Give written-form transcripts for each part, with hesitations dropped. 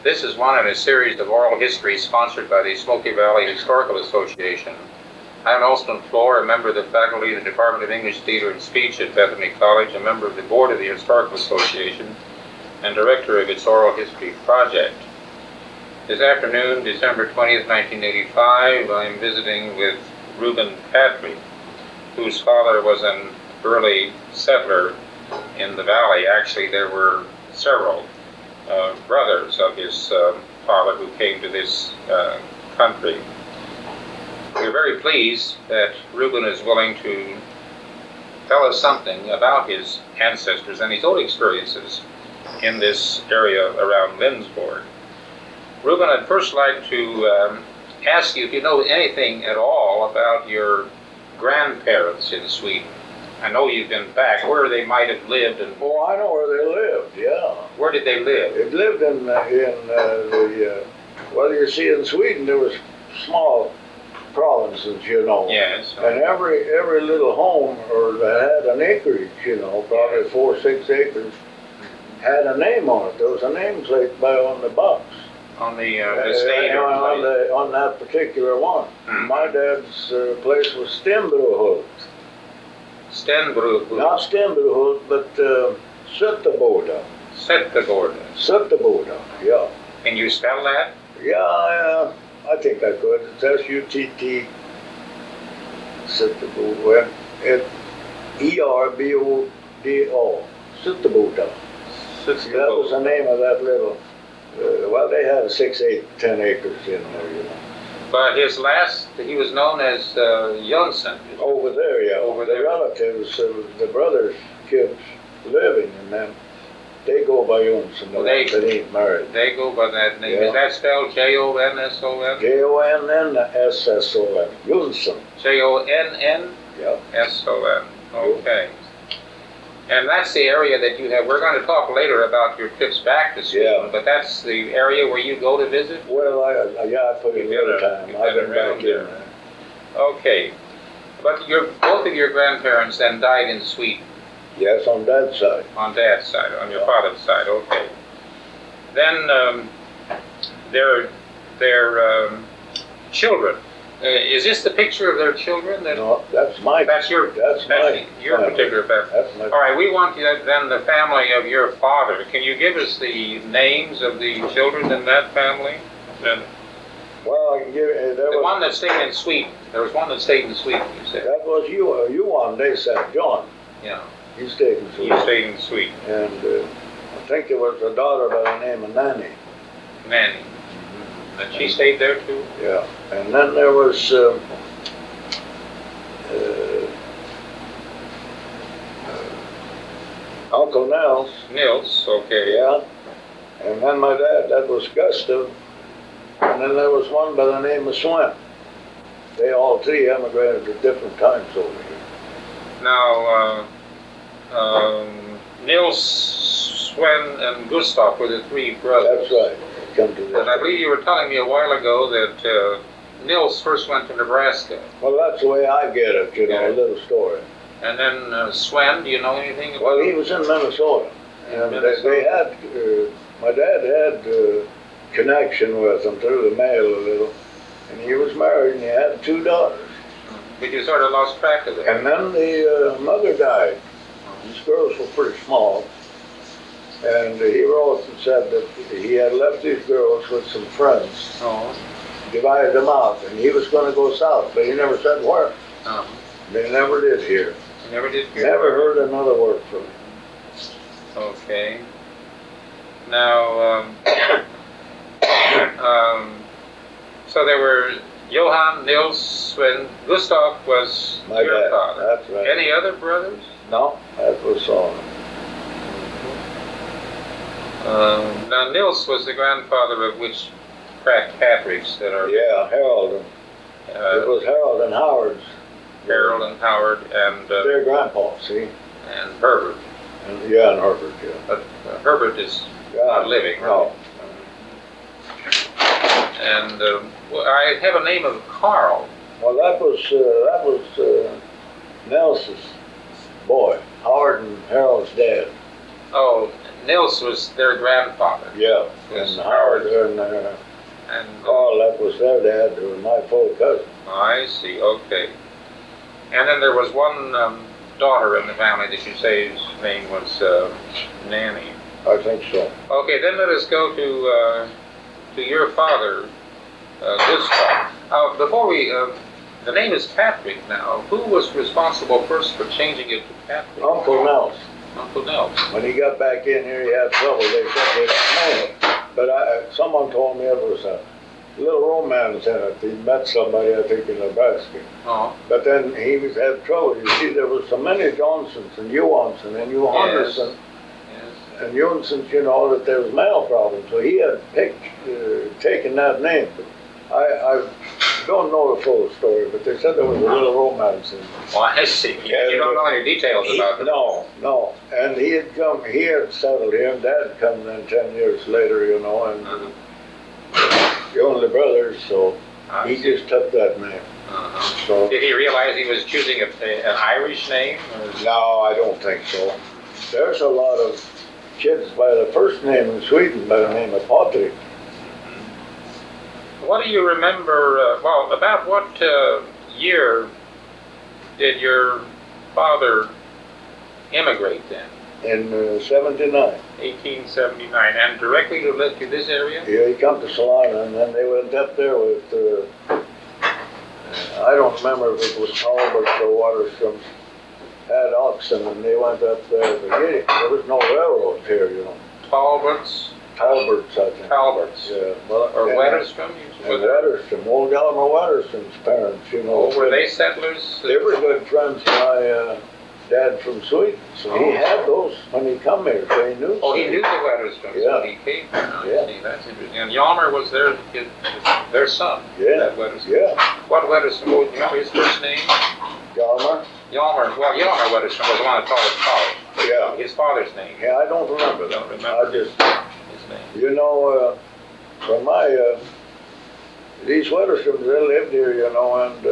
This is one in a series of oral histories sponsored by the Smoky Valley Historical Association. I'm Elston Flohr, a member of the faculty in the Department of English, Theater, and Speech at Bethany College, a member of the board of the Historical Association, and director of its oral history project. This afternoon, December 20th, 1985, I'm visiting with Reuben Patrick, whose father was an early settler in the valley. Actually, there were several brothers of his father who came to this country. We're very pleased that Reuben is willing to tell us something about his ancestors and his own experiences in this area around Lindsborg. Reuben, I'd first like to ask you if you know anything at all about your grandparents in Sweden. I know you've been back, where they might have lived. And oh, I know where they lived, yeah. Where did they live? They lived in well, you see, in Sweden there was small provinces, you know. Yes. And every little home or that had an acreage, you know, probably 4 or 6 acres, had a name on it. There was a nameplate on the box. On the estate or on that particular one. Mm-hmm. My dad's place was Stenbrohult. Stenbrohult. Not Stenbrohult, but Sutteboda. Sutteboda. Sutteboda, yeah. Can you spell that? Yeah, I think I could. It's S-U-T-T. Sutteboda. E-R-B-O-D-O. Sutteboda. That was the name of that little. Well, they had 6, 8, 10 acres in there, you know. But he was known as Jönsson. Over there, yeah. Over the relatives, the brothers' kids living, and then they go by Jönsson. Well, they ain't married. They go by that name. Yeah. Is that spelled J-O-N-S-O-N? J-O-N-N-S-S-O-N. Jönsson. J-O-N-N? Yeah. S-O-N. Okay. And that's the area that you have. We're going to talk later about your trips back to Sweden, yeah. But that's the area where you go to visit? Well, I put in a little time. I've been back here. Okay. But both of your grandparents then died in Sweden? Yes, on Dad's side. On Dad's side, on your father's side, okay. Then their children. Is this the picture of their children? No, that's my. That's your family. Particular family. That's my. All right, we want then the family of your father. Can you give us the names of the children in that family? Well, I can give you. The one that stayed in Sweden. There was one that stayed in Sweden. You said that was you one. They said John. Yeah. He stayed in Sweden. He stayed in Sweden. And I think there was a daughter by the name of Nanny. Nanny. And she stayed there too? Yeah. And then there was Uncle Nels. Nils, okay. Yeah. And then my dad, that was Gustav. And then there was one by the name of Swen. They all 3 emigrated at different times over here. Now, Nils, Sven, and Gustav were the 3 brothers. That's right. Come to this. And I believe you were telling me a while ago that Nils first went to Nebraska. Well, that's the way I get it, you know, a little story. And then Sven, do you know anything about Well, he was in Minnesota. And they had, my dad had connection with him through the mail a little. And he was married and he had 2 daughters. But you sort of lost track of that. And then the mother died. These girls were pretty small. And he wrote and said that he had left these girls with some friends. Oh. Divided them out. And he was going to go south, but he never said where. Oh. They never did hear. Never did hear? Never heard another word from him. Okay. Now, so there were Johann, Nils, Sven, Gustav was my your dad. father. That's right. Any other brothers? No, that was all. Now Nils was the grandfather of which Patricks that are? Yeah, Harold. It was Harold and Howard's. Harold and Howard and their grandpa, see? And Herbert. And Herbert, yeah. But Herbert is not living, right? No. And I have a name of Carl. Well, that was Nelson's boy, Howard and Harold's dad. Oh, Nils was their grandfather. Yeah, Yes, and Howard and Carl, that was their dad, who was my full cousin. I see, okay. And then there was one daughter in the family that you say his name was Nanny. I think so. Okay, then let us go to your father, Lindsborg. Before we, the name is Patrick now. Who was responsible first for changing it to Patrick? Uncle Nels. Uncle Nels. When he got back in here, he had trouble. They said they didn't know him. But someone told me it was a little romance in it. He met somebody, I think, in Nebraska. Oh. But then he had trouble. You see, there was so many Johnsons and Johansson and Johannesson and Jonsons, you know, that there was mail problems. So he had taken that name. I don't know the full story, but they said there was a little romance in it. Well, I see. You don't know any details about it. No. And he had settled here, and Dad had come then 10 years later, you know, and the only brothers, so he just took that name. So, did he realize he was choosing an Irish name? Or? No, I don't think so. There's a lot of kids by the first name in Sweden by the name of Patrick. What do you remember, about what year did your father immigrate then? In 79. 1879, and directly to this area? Yeah, he come to Salina, and then they went up there with, I don't remember if it was Talbots or Waterstrom's, had oxen, and they went up there to get it. There was no railroads here, you know. Talbots, I think. Talbots. Yeah. Well, or Wetterstrom? And Wetterstrom, old Elmer Wetterstrom's parents, you know. Oh, were they settlers? They were good friends of my dad from Sweden. So he had those when he come here, so he knew. Oh, he knew the Wetterstroms when he came here. Yeah. See, that's interesting. And Hjalmar was their son. Yeah. That Wetterstrom. Yeah. What Wetterstrom? Do you remember his first name? Hjalmar? Hjalmar Wetterstrom was the one that taught us college. Yeah. His father's name. Yeah, I don't remember that. Don't remember I just, his name. you know, from my, these Wetterstroms, they lived here, you know, and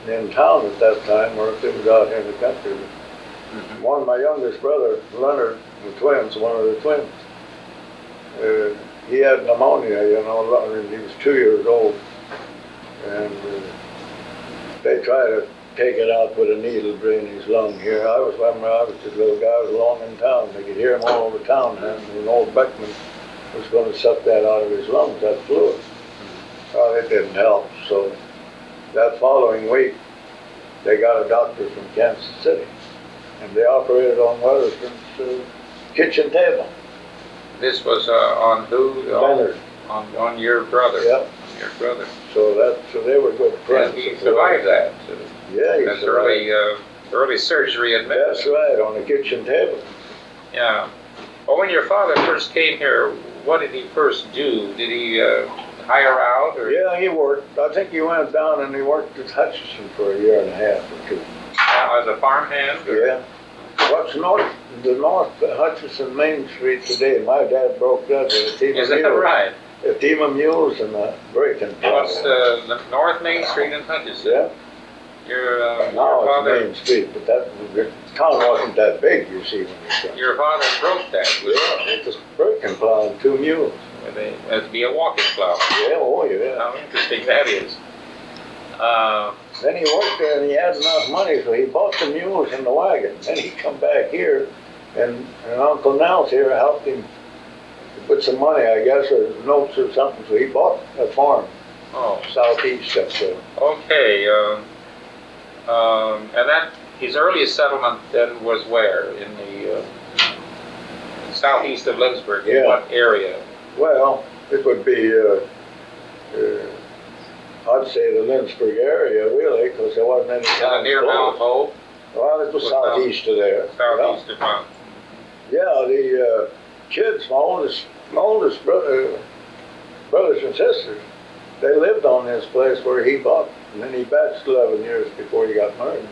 in town at that time, or if they was out here in the country. Mm-hmm. One of my youngest brother, Leonard, the twins, one of the twins, he had pneumonia, you know, and he was 2 years old. And they tried to take it out with a needle drain his lung here. I was just a little guy, I was along in town. They could hear him all over town, and old Beckman was going to suck that out of his lungs, that fluid. Well, it didn't help, so that following week, they got a doctor from Kansas City, and they operated on Wetterstrom's kitchen table. This was on who? Leonard. On your brother. Yep. On your brother. So they were good friends. And he survived that. Yeah, he That's survived. early surgery in medicine. That's right, on the kitchen table. Yeah. Well, when your father first came here, what did he first do? Did he hire out? Or? Yeah, he worked. I think he went down and he worked at Hutchinson for a year and a half or two. As a farmhand? Or? Yeah. What's the North Hutchinson Main Street today? My dad broke that with a team of mules. Is that right? A team of mules and a breaking plow. What's the North Main Street in Hutchinson? Yeah. Your now father, it's Main Street, but the town wasn't that big, you see, when you come. Your father broke that. Yeah, it was breaking plow and 2 mules. That'd be a walking plow. Yeah, oh yeah. How interesting that is. Then he worked there and he had enough money, so he bought the mules and the wagon. Then he come back here, and Uncle Nels here helped him put some money, I guess, or notes or something. So he bought a farm southeast up there. Okay. And that his earliest settlement then was where? In the southeast of Lindsborg. In what area? Well, it would be, I'd say the Lindsborg area, really, because there wasn't any town near Mount Hope? Well, it was southeast of there. Southeast of Mount. Yeah, the kids, my oldest brothers and sisters, they lived on this place where he bought, and then he bacheled 11 years before he got married.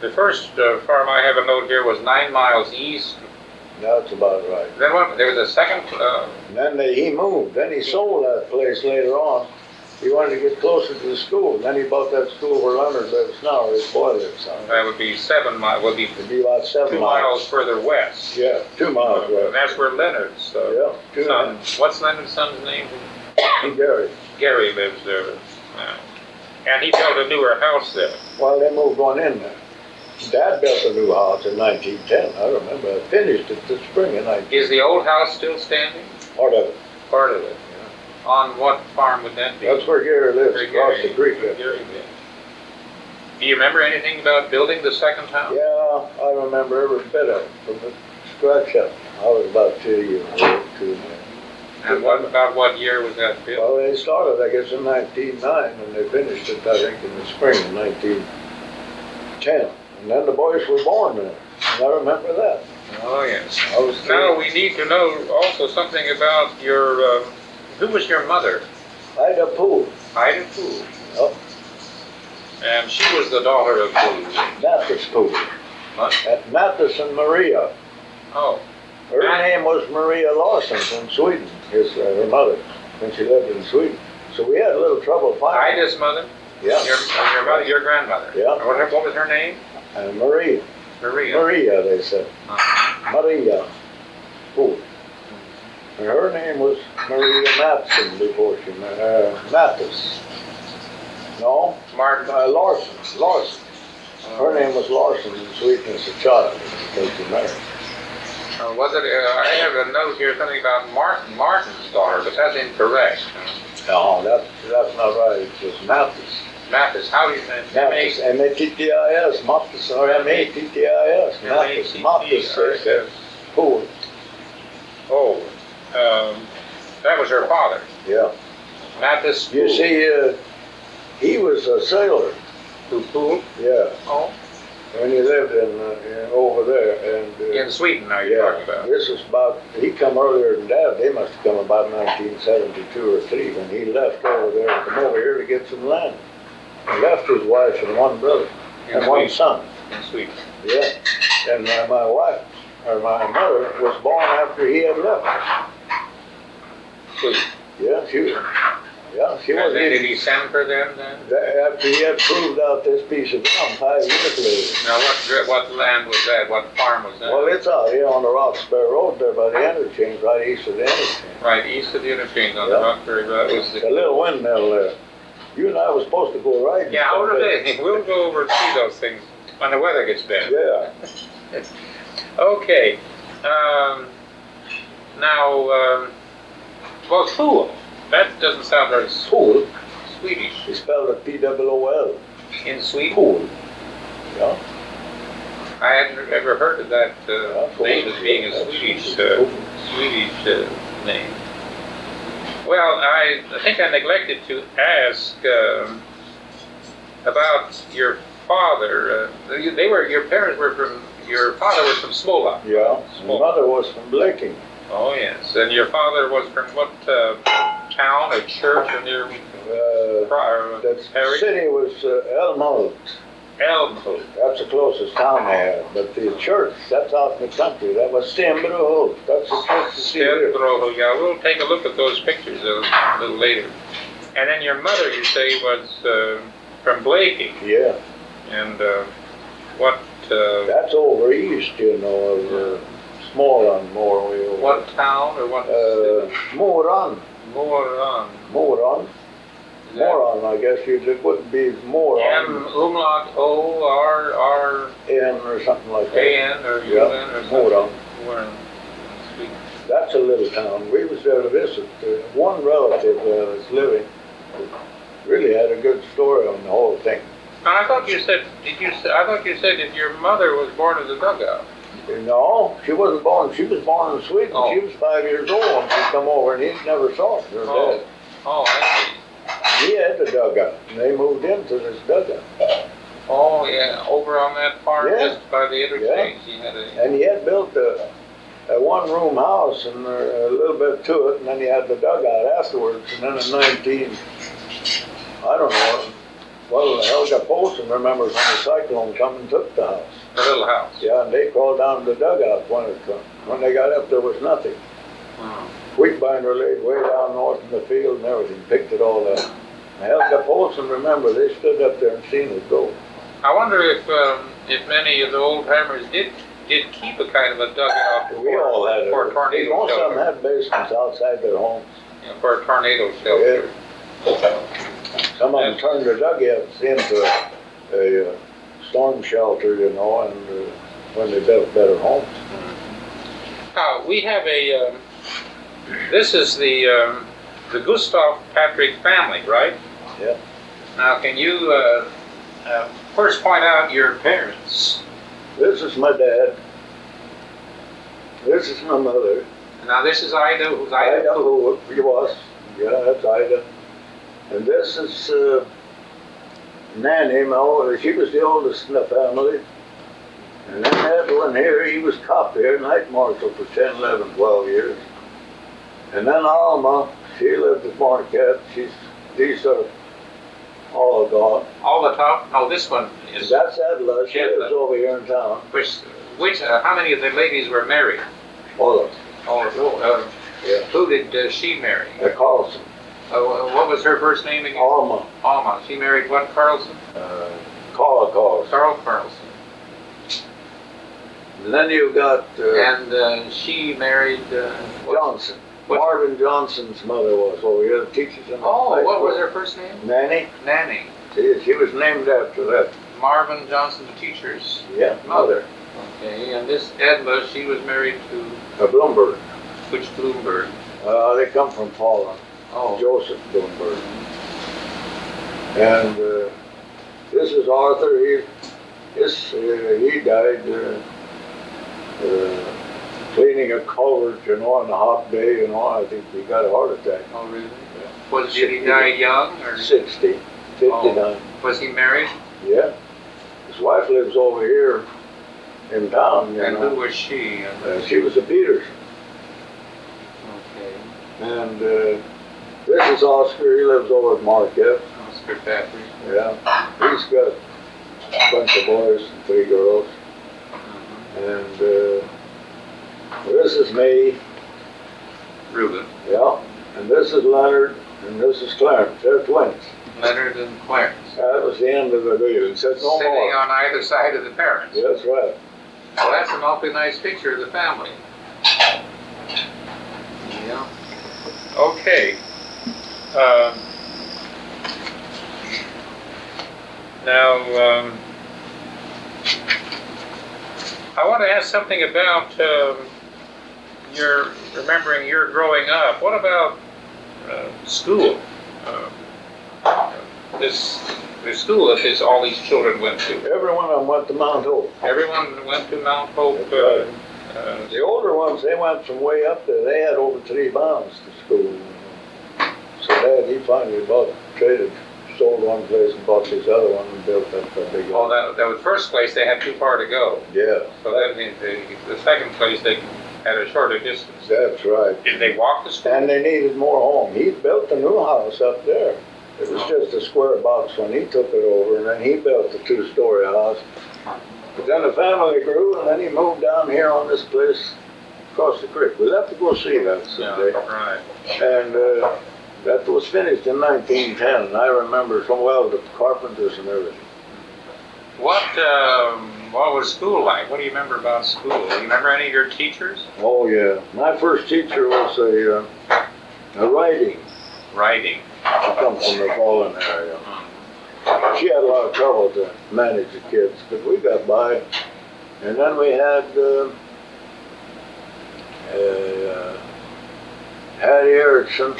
The first farm I have a note here was 9 miles east. That's about right. Then there was a second. And then he moved. Then he sold that place later on, He wanted to get closer to the school. And then he bought that school where Leonard lives now, or his boy lives now. That would be 7 miles. Would be It'd be about 7 2 miles further west. Yeah, 2 miles And west. that's where Leonard's Yeah, son. What's Leonard's son's name? Gary. Gary lives there. And he built a newer house there. Well, they moved one in there. Dad built a new house in 1910. I remember. I finished it this spring in 1910. Is the old house still standing? Part of it. Part of it. On what farm would that be? That's where Gary lives, Where across Gary- the creek. where Gary lived. Do you remember anything about building the second house? Yeah, I remember every bit of it from the scratch up. I was about 2 years old, 2. And about what year was that built? Well, they started, I guess, in 1909, and they finished it, I think, in the spring of 1910. And then the boys were born there, and I remember that. Oh, yes. I was Now we need to know also something about your, who was your mother? Ida Poole. Ida Poole. Yep. And she was the daughter of who? Mathis Poole. What? Mathis and Maria. Oh. Her name was Maria Lawson from Sweden, her mother, when she lived in Sweden. So we had a little trouble finding. Ida's mother? Yeah. Your mother, your grandmother? Yeah. What was her name? Maria. Maria. Maria, they said. Maria Poole. And her name was Maria Matson before she married, Mathis. No? Martin. Larson. Larson. Her name was Larson in Sweden as a child until she married. Was it? I have a note here, something about Martin's daughter, but that's incorrect. No, that's not right. It was Mathis. Mathis, how do you say it? Mathis, M-A-T-T-I-S, Mathis, or M-A-T-T-I-S, Mathis, Mathis, they said. Poole. Oh, that was her father. Yeah. Mathis Poole. You see, he was a sailor. Poole? Yeah. Oh. When he lived in over there, and in Sweden, now you're talking about. This is about. He come earlier than Dad. They must have come about 1972 or 3 when he left over there and come over here to get some land. He left his wife and one brother and one son. In Sweden. Yeah. And my wife or my mother was born after he had left. Sweden. Yeah, she was. Yeah, she was. And then did he send for them then? After he had proved out this piece of ground 5 years later. Now what land was that? What farm was that? Well, it's out here on the Roxbury Road there by the interchange, right east of the interchange. Right east of the interchange on the Roxbury Road. Was A little windmill there. You and I were supposed to go riding. Yeah, how are they? We'll go over and see those things when the weather gets better. Yeah. Okay. Now, well, Poole. That doesn't sound very Poole. Swedish. He spelled it P-O-O-L. In Sweden? Poole. Yeah. I hadn't ever heard of that name as being a Swedish name. Well, I think I neglected to ask about your father. Your parents were from. Your father was from Smola. Yeah. My mother was from Blaking. Oh yes, and your father was from what town or church or near? The city was Elmhult. Elmhult. That's the closest town they had. But the church, that's out in the country. That was Stenbrohult. That's the closest to see here. Stenbrohult, yeah. We'll take a look at those pictures a little later. And then your mother, you say, was from Blaking. Yeah. And what? That's over east, you know, of Småland, more way over. What town or what? Moran. Moran. Moran. Moron, I guess it wouldn't be Moron. M-umlaut O-R-R-N or something like that. A-N or U-N or something. Moron. Moran. That's a little town. We was there to visit. One relative that's living really had a good story on the whole thing. Now, I thought you said that your mother was born in the dugout. No, she wasn't born. She was born in Sweden. Oh. She was 5 years old when she come over, and he never saw her. Her dad. Oh, I see. He had the dugout, and they moved into this dugout. Oh, yeah, over on that farm Yeah. just by the interchange. Yeah. And he had built a one-room house and a little bit to it, and then he had the dugout afterwards. And then in I don't know, well, Helga Polson remembers when the cyclone come and took the house. The little house. Yeah, and they crawled down to the dugout when it come. When they got up, there was nothing. Hmm. Wheat binder laid way down north in the field and everything, picked it all up. Helga Paulson, remember, they stood up there and seen it go. I wonder if many of the old timers did keep a kind of a dugout We all had for a it. tornado Most of them shelter. had basements outside their homes. You know, for a tornado shelter. Some of them turned their dugouts into a storm shelter, you know, and when they built better homes. We have a. This is the Gustav Patrick family, right? Yeah. Now, can you first point out your parents? This is my dad. This is my mother. Now, this is Ida. Who's Ida? Ida, who he was. Yeah, that's Ida. And this is Nanny, she was the oldest in the family. And then that one here, he was cop here, night marshal for 10, 11, 12 years. And then Alma, she lived at Marquette. These are all gone. All the top? No, this one is. That's Edla. She Edla. lives over here in town. How many of the ladies were married? All of them. All of them. Yeah. Who did she marry? Carlson. What was her first name again? Alma. Alma. She married what, Carlson? Carlson. Carl Carlson. And then you got And she married. Johnson. Marvin Johnson's mother was over here, teaches in the high what school. was her first name? Nanny. Nanny. She was named after that. Marvin Johnson, the teacher's Mother. Okay, and this Edla, she was married to Bloomberg. which Bloomberg? They come from Poland. Oh. Joseph Bloomberg. And this is Arthur. He died cleaning a culvert, you know, on a hot day, you know. I think he got a heart attack. Oh, really? Did he die young or 60, 59. Oh. Was he married? Yeah. His wife lives over here in town, you And know. who was she? She was a Peterson. Okay. And this is Oscar. He lives over at Marquette. Oscar Patrick. Yeah. He's got a bunch of boys and 3 girls. And this is me. Reuben. Yeah. And this is Leonard. And this is Clarence. They're twins. Leonard and Clarence. That was the end of the deal. It said no Sitting more. on either side of the parents. That's right. Well, that's an awfully nice picture of the family. Yeah. Okay. Now, I want to ask something about remembering your growing up. What about school? The school that all these children went to. Every one of them went to Mount Hope. Everyone went to Mount Hope. That's right. The older ones, they went from way up there. They had over 3 miles to school. So Dad, he finally sold one place and bought this other one and built that big one. Oh, that was first place. They had too far to go. Yeah. So then the second place they had a shorter distance. That's right. Did they walk to school? And they needed more home. He built a new house up there. It was just a square box when he took it over, and then he built a 2-story house. But then the family grew, and then he moved down here on this place across the creek. We'll have to go see that someday. Yeah, right. And that was finished in 1910, and I remember so well the carpenters and everything. What was school like? What do you remember about school? Do you remember any of your teachers? Oh yeah, my first teacher was a writing. Writing. She comes from the Fallen area. She had a lot of trouble to manage the kids, but we got by. And then we had Hattie Erickson,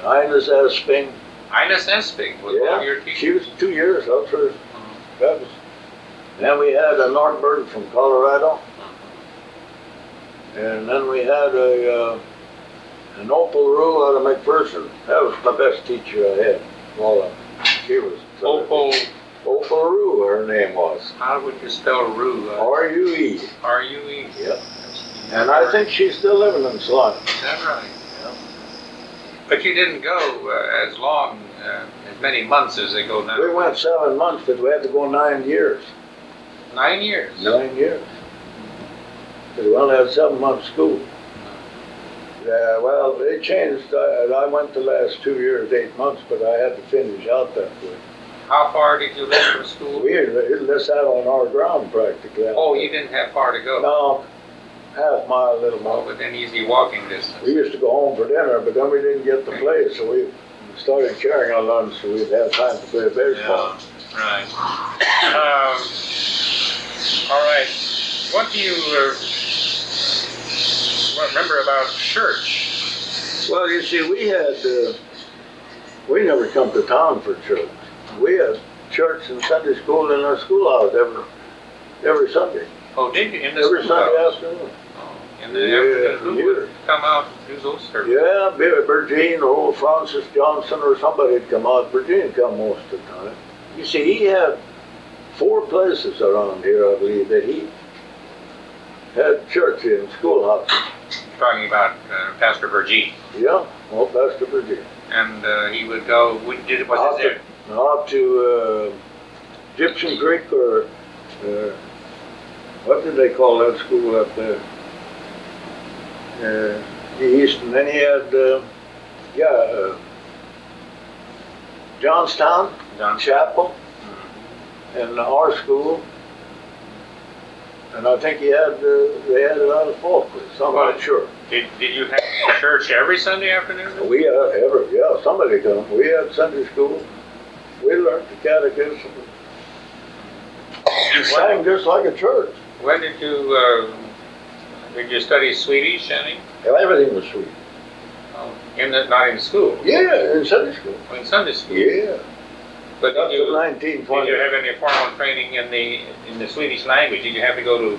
Ines Esping. Ines Esping was one of your teachers? She was 2 years, that was her. That was. Then we had a Nordberg from Colorado. And then we had an Opal Rue out of McPherson. That was my best teacher I had. Well, she was. Opal Rue, her name was. How would you spell Rue? R-U-E. R-U-E? Yep. And I think she's still living in Salina. Is that right? Yeah. But you didn't go as long, as many months as they go now. We went 7 months, but we had to go 9 years. 9 years? 9 years. Because we only had 7 months school. Yeah, well, they changed. I went the last 2 years, 8 months, but I had to finish out that way. How far did you live from school? We lived out on our ground practically. Oh, you didn't have far to go? No, half mile, a little more. Oh, within easy walking distance. We used to go home for dinner, but then we didn't get to play, so we started carrying our lunch so we'd have time to play baseball. Yeah, right. All right. What do you remember about church? Well, you see, we never come to town for church. We had church and Sunday school in our schoolhouse every Sunday. Oh, did you? In the Every Sunday schoolhouse? afternoon. Oh, in the afternoon? Who would come out and do those services? Yeah, Virgin or Francis Johnson or somebody would come out. Virgin come most of the time. You see, he had 4 places around here, I believe, that he had church in, schoolhouse. Talking about Pastor Virgin. Yeah, well, Pastor Virgin. And he would go, was it Out to Gypsum Creek or what did they call that school up there? East, and then he had, Johnstown Chapel, and our school, and I think they had it out of Falkland, I'm not sure. Did you have church every Sunday afternoon? We somebody come. We had Sunday school. We learned the catechism. We sang just like a church. When did you study Swedish, any? Everything was sweet. Oh, not in school? Yeah, in Sunday school. In Sunday school? Yeah. But Up to did 1920. you have any formal training in the Swedish language? Did you have to go to,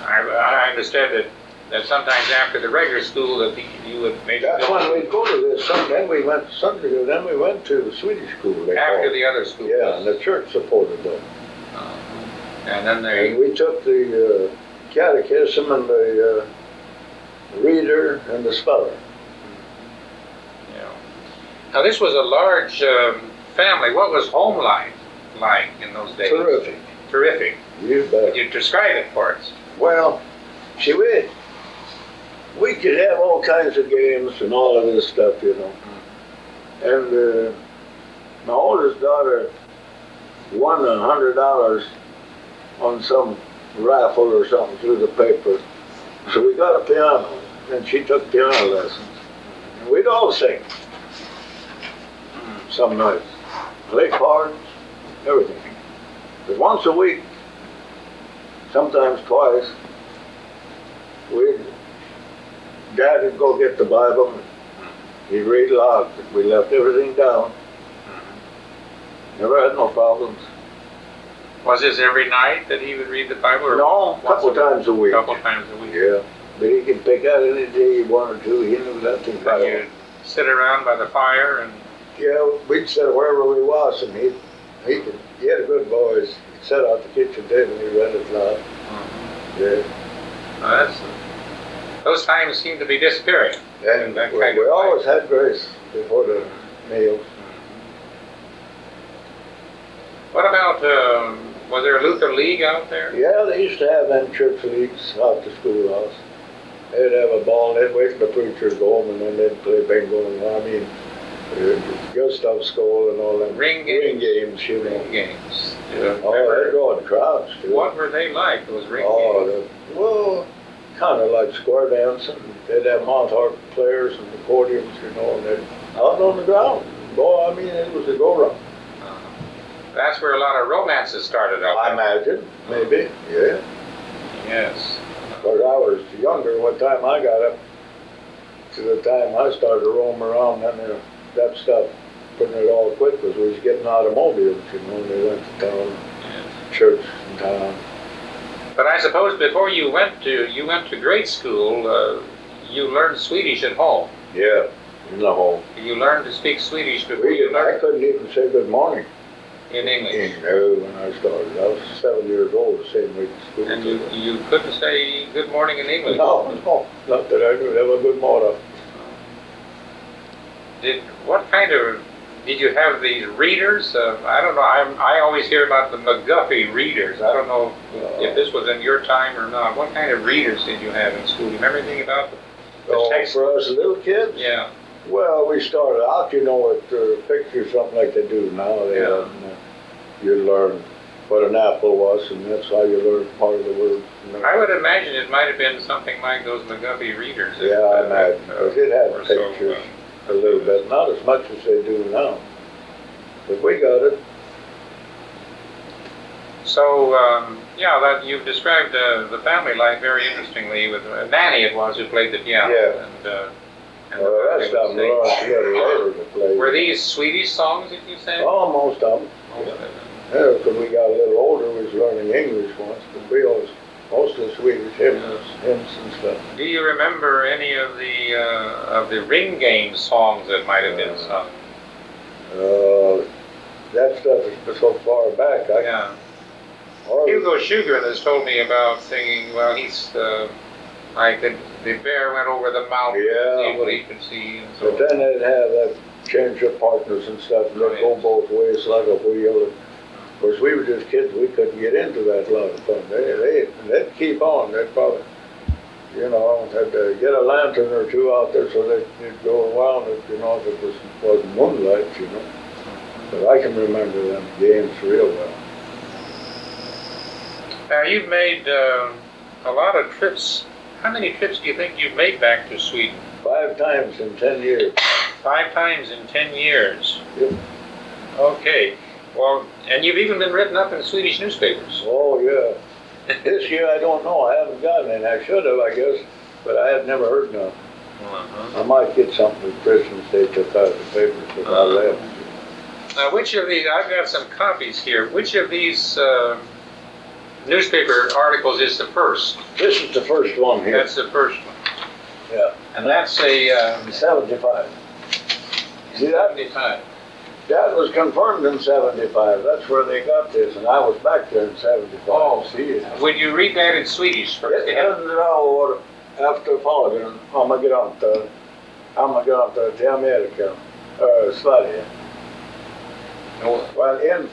I understand that sometimes after the regular school that you would maybe That's go when we'd go to this. Then we went to Sunday school. Then we went to the Swedish school. after the other school. Yeah, and the church supported them. And then And we took the catechism and the reader and the speller. Yeah. Now this was a large family. What was home life like in those days? Terrific. Terrific. You bet. Could you describe it for us? Well, see, we could have all kinds of games and all of this stuff, you know. And my oldest daughter won $100 on some raffle or something through the paper. So we got a piano, and she took piano lessons. And we'd all sing some nights, play cards, everything. But once a week, sometimes twice, Dad would go get the Bible, and he'd read aloud. We left everything down. Never had no problems. Was this every night that he would read the Bible? Or No, a couple times a week. Couple times a week. Yeah, but he could pick out any day, 1 or 2. He knew nothing about And it. you'd sit around by the fire and Yeah, we'd sit wherever we was, and he had a good voice. He'd sit out the kitchen table and he read it loud. Yeah. Those times seem to be disappearing. And that we kind of always had grace before the meals. What about, was there a Luther League out there? Yeah, they used to have them church leagues out the schoolhouse. They'd have a ball, and they'd wait for the preacher to go home, and then they'd play bingo, and Gustav Skoll and all them. Ring games, you know. Ring games. Oh, they'd draw in crowds, too. What were they like, those ring games? Well, kind of like square dancing. They'd have mouth harp players and accordions, you know, and they'd out on the ground. Boy, I mean, it was a go-round. That's where a lot of romances started out. I imagine, maybe, yeah. Yes. Because I was younger, what time I got up to the time I started to roam around, and that stuff, putting it all quit, because we was getting automobiles, you know, and they went to town, church in town. But I suppose before you went to grade school, you learned Swedish at home. Yeah, in the home. You learned to speak Swedish before you I learned couldn't even say good morning. in English. No, when I started. I was 7 years old, the same week at school. And you couldn't say good morning in English? No, not that I knew. That was a good motto. Did did you have these readers? I don't know. I always hear about the McGuffey readers. I don't know if this was in your time or not. What kind of readers did you have in school? Do you remember anything about the text? For us little kids? Yeah. Well, we started out, with pictures, something like they do now. You learn what an apple was, and that's how you learn part of the word. I would imagine it might have been something like those McGuffey readers. Yeah, I imagine. It had pictures a little bit, not as much as they do now. But we got it. So, that you've described the family life very interestingly with Nanny it was who played the piano. Yeah. And that's something later to play. Were these Swedish songs, did you say? Oh, most of them. Yeah, because we got a little older, we was learning English once, but we always, mostly Swedish hymns and stuff. Do you remember any of the ring game songs that might have been sung? That stuff is so far back. Hugo Sugar has told me about singing. Well, he's like the bear went over the mountain. Yeah. See what he could see. And so but then they'd have that change of partners and stuff, and they'd go both ways like a wheel. Of course, we were just kids. We couldn't get into that lot of fun. They'd keep on. They'd probably, had to get a lantern or two out there so they'd go around it, if it wasn't moonlight, But I can remember them games real well. Now, you've made a lot of trips. How many trips do you think you've made back to Sweden? 5 times in 10 years. 5 times in 10 years? Yep. Okay. Well, and you've even been written up in Swedish newspapers. Oh, yeah. This year, I don't know. I haven't gotten any. I should have, I guess, but I had never heard none. I might get something with Christmas they took out of the papers if I left. Now, which of these, I've got some copies here, which of these newspaper articles is the first? This is the first one here. That's the first one. Yeah. And that's a... 75. See that? 75. That was confirmed in 75. That's where they got this, and I was back there in 75. Oh, see. Would you read that in Swedish first? Efter fadern emigrante till Amerika, Sverige. Well, in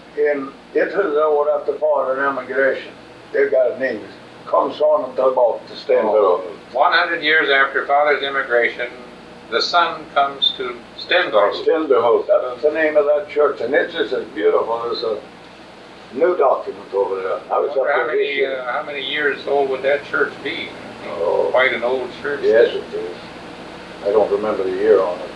100 år efter fadern emigration, they got an English. Kom sonen tillbaka till Stenberg. 100 years after father's immigration, the son comes to Stenberg. Stenberg, that's the name of that church, and it's just as beautiful as a new document over there. I was up there how many years old would that church be? Quite an old church. Yes, it is. I don't remember the year on it.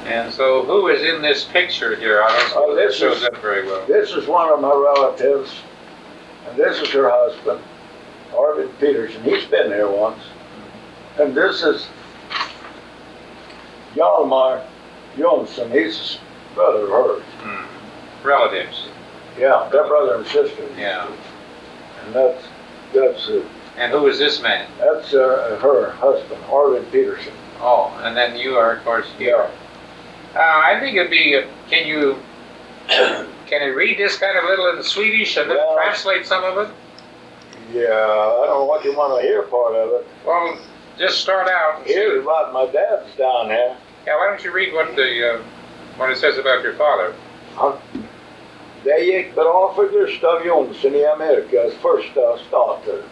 And so, who is in this picture here? I don't know. This shows up very well. This is one of my relatives, and this is her husband, Reuben Peterson. He's been here once. And this is Hjalmar Jonsson. He's a brother of hers. Relatives. Yeah, they're brother and sister. Yeah. And that's and who is this man? That's her husband, Reuben Peterson. Oh, and then you are, of course, here. I think it'd be, can you read this kind of little in Swedish and then translate some of it? Yeah, I don't know what you want to hear part of it. Well, just start out. Here's about my dad's down here. Yeah, why don't you read what it says about your father? Det gick bra för Gustav Jonsson i Amerikas första stater.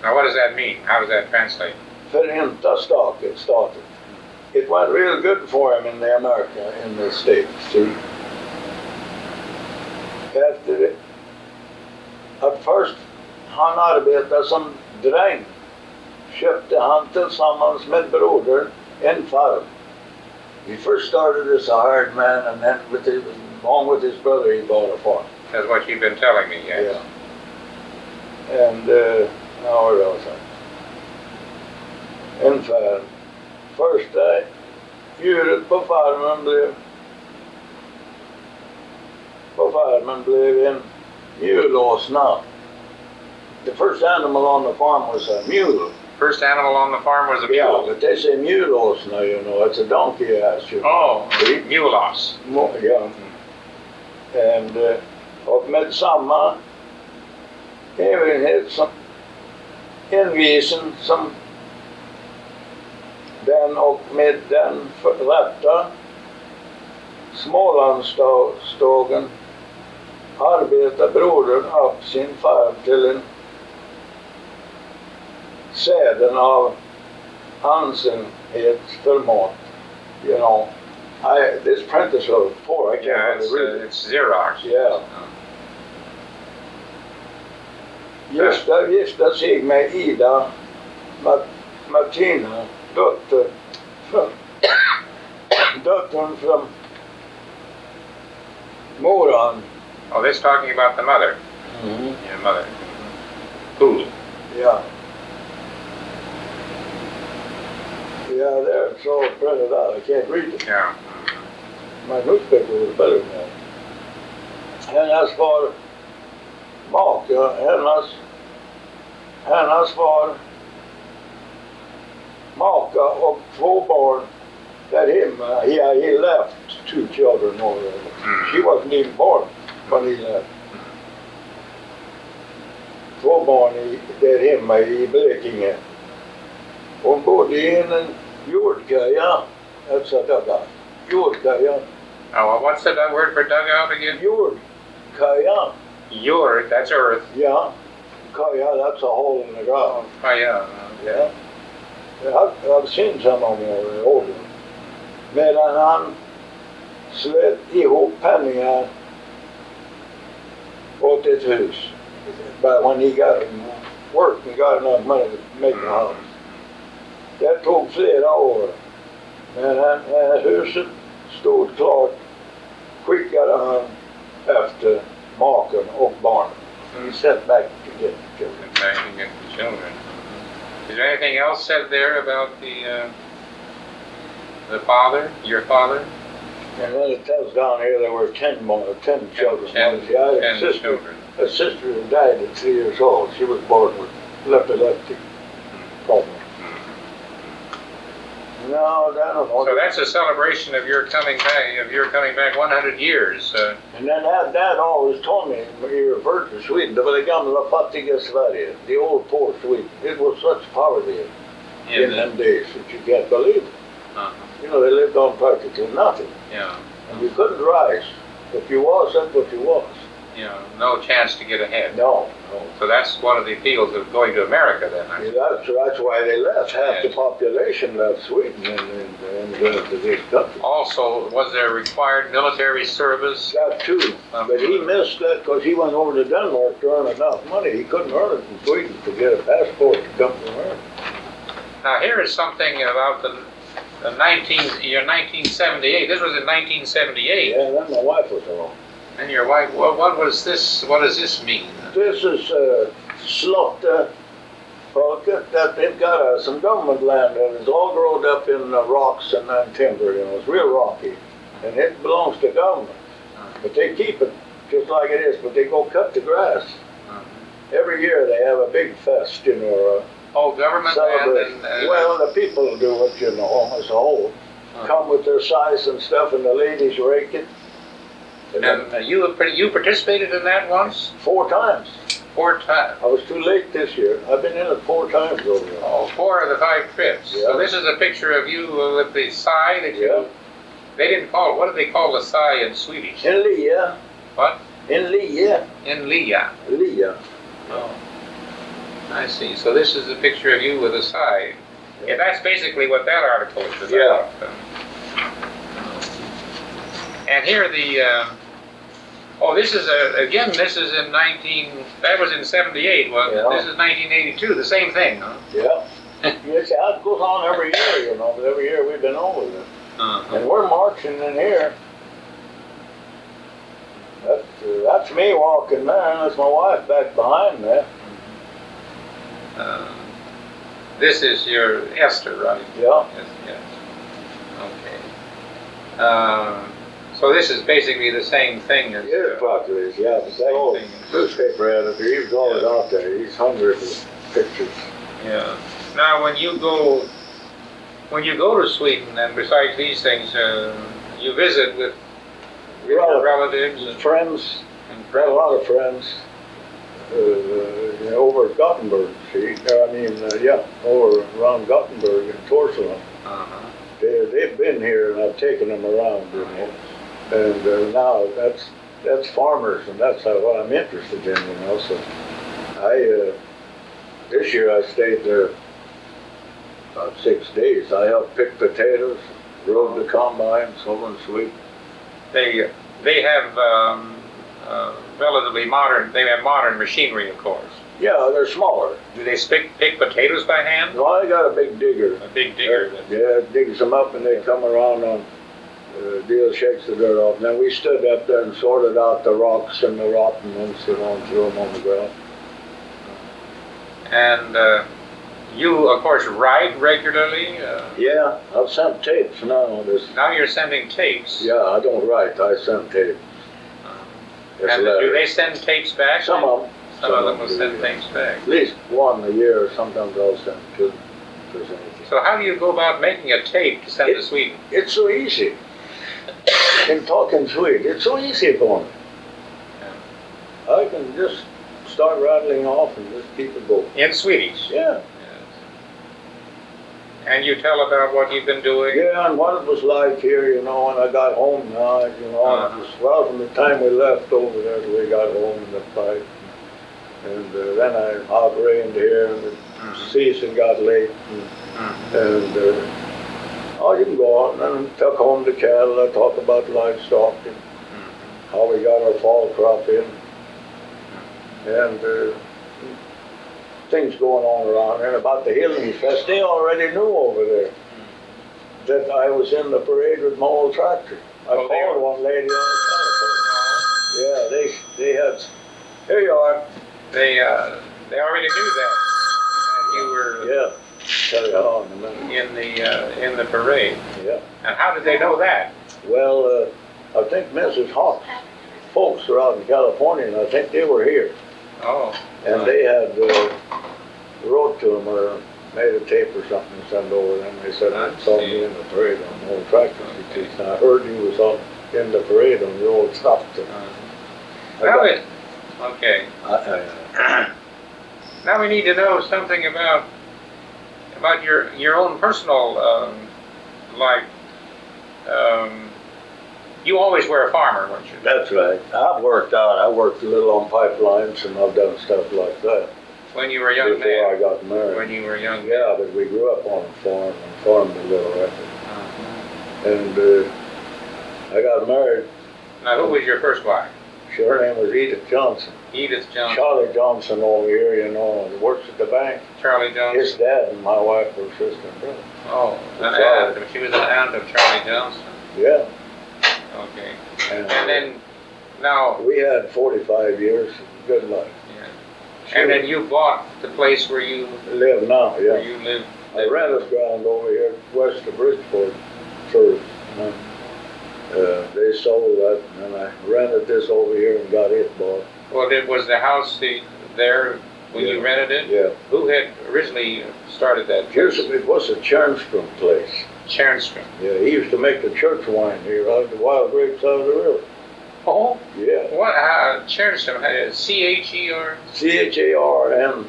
Now, what does that mean? How does that translate? Förenta stater. It went real good for him in the States, see. Efter det. Att först han arbetade som dräng köpte han tillsammans med brodern en farm. He first started as a hired man, and then along with his brother he bought a farm. That's what you've been telling me, yes. Yeah. And now what else? En farm. Första djuret på farmen blev en mulåsna. The first animal on the farm was a mule. First animal on the farm was a mule. Yeah, but they say mulåsna, it's a donkey ass. Oh, mulos. Yeah. And och med samma ävenhet som envisen som den och med den rätta Smålandsstogen arbetar brodern upp sin farm till en säden av ansenhetsförmån. You know, this print is so poor, I can't really read it. It's Xerox. Yeah. Gifta sig med Ida Martina, dottern från Moran. Oh, this talking about the mother. Mm-hmm. Your mother. Cool. Yeah. Yeah, there it's all printed out. I can't read it. Yeah. My newspaper was better than that. Hennes far make, hennes far maka och 2 barn that he left 2 children already. She wasn't even born when he left. 2 barn där hemma i Blekinge. Hon bodde i en jordkaja, alltså dugout. Jordkaja. Oh, well, what's the word for dugout again? Jordkaja. Jord, that's earth. Yeah. Kaja, that's a hole in the ground. Oh, yeah. Yeah. I've seen some of them older. Medan han slet ihop penningar åt ett hus. But when he got work and got enough money to make a house. Det tog flera år. Men huset stod klart skickade han efter maken och barnen. He sent back to get the children. Back to get the children. Is there anything else said there about the father, your father? And then it tells down here there were 10 children. 10 children. A sister who died at 3 years old. She was born with epileptic problem. No, I don't know. So that's a celebration of your coming back 100 years. And then Dad always told me, when he referred to Sweden, det var det gamla fattiga Sverige, the old poor Sweden. It was such poverty in them days that you can't believe it. You know, they lived on practically nothing. Yeah. And you couldn't rise. If you was, that's what you was. Yeah, no chance to get ahead. No. So that's one of the appeals of going to America then. That's why they left. Half the population left Sweden and to this country. Also, was there required military service? That too. But he missed that because he went over to Denmark to earn enough money. He couldn't earn it in Sweden to get a passport to come to America. Now here is something about the year 1978. This was in 1978. Yeah, then my wife was along. And your wife, what was this? What does this mean? This is Slotta folket that they've got some government land and it's all grown up in rocks and timber. You know, it's real rocky, and it belongs to government. But they keep it just like it is. But they go cut the grass. Every year they have a big fest, you know. Government celebration. And well, the people do it, you know, as a whole. Come with their size and stuff, and the ladies rake it. And you participated in that once? 4 times. 4 times. I was too late this year. I've been in it 4 times over there. Oh, 4 of the 5 trips. Yeah. So this is a picture of you with the sai that you... Yeah. They didn't call... What do they call the sai in Swedish? In Lia. What? In Lia. In Lia. Lia. Oh. I see. So this is a picture of you with a sai. Yeah, that's basically what that article is about. Yeah. And here this is this is in that was in 78, wasn't it? This is 1982, the same thing, huh? Yeah. Yes, it goes on every year, you know, but every year we've been over there. And we're marching in here. That's me walking there, and that's my wife back behind there. This is your Esther, right? Yeah. Yes. Okay. So this is basically the same thing as... Yeah, probably is, yeah. But that old newspaper editor, he was always out there. He's hungry for pictures. Yeah. Now, when you go to Sweden, and besides these things, you visit with relatives and friends. Got a lot of friends. Over at Gothenburg, see? Over around Gothenburg and Torshälla. They've been here, and I've taken them around, you know. And now that's farmers, and that's what I'm interested in, you know. So this year I stayed there about 6 days. I helped pick potatoes, rode the combine, so and sweep. They have relatively modern. They have modern machinery, of course. Yeah, they're smaller. Do they pick potatoes by hand? No, I got a big digger. A big digger. Yeah, it digs them up, and they come around on deal, shakes the dirt off. And then we stood up there and sorted out the rocks and the rotten ones, you know, and threw them on the ground. And you, of course, ride regularly? Yeah, I've sent tapes now. Now you're sending tapes? Yeah, I don't write, I send tapes. And do they send tapes back? Some of them. Some of them will send tapes back. At least one a year, sometimes I'll send two. If there's anything. So how do you go about making a tape to send to Sweden? It's so easy. In talking Swede, it's so easy for me. Yeah. I can just start rattling off and just keep it going. In Swedish? Yeah. And you tell about what you've been doing? Yeah, and what it was like here, you know, when I got home now, you know, it was, well, from the time we left over there till we got home in the fight. And then I operated here, and the season got late. And oh, you can go out, and then took home the cattle. I talk about livestock and how we got our fall crop in. And things going on around there. And about the Healing Fest, they already knew over there that I was in the parade with my old tractor. I called one lady on the telephone. Yeah, they had, here you are. They already knew that you were in the parade. Yeah. And how did they know that? Well, I think Mrs. Hawk's folks are out in California, and I think they were here. Oh. And they had wrote to them or made a tape or something and sent over them. They said they saw me in the parade on the old tractor. Okay. And I heard you was in the parade on the old stuff. Okay. Now we need to know something about your own personal life. You always were a farmer, weren't you? That's right. I worked a little on pipelines, and I've done stuff like that. When you were a young man? Before I got married. When you were young? Yeah, but we grew up on a farm and farmed a little after. And I got married. Now, who was your first wife? Her name was Edith Johnson. Edith Johnson. Charlie Johnson over here, you know, works at the bank. Charlie Johnson. His dad and my wife were sister and brother. Oh, an aunt. She was an aunt of Charlie Johnson. Yeah. Okay. And then, now... We had 45 years of good life. Yeah. And then you bought the place where you... live now, yeah. Where you live. I rented ground over here west of Bridgeport first. They sold that, and I rented this over here and got it bought. Well, was the house there when you rented it? Yeah. Who had originally started that place? It was a Chernstrom place. Chernstrom? Yeah, he used to make the church wine here out of the wild grapes out of the river. Oh? Yeah. What? Chernstrom? C-H-E-R? C-H-A-R-N.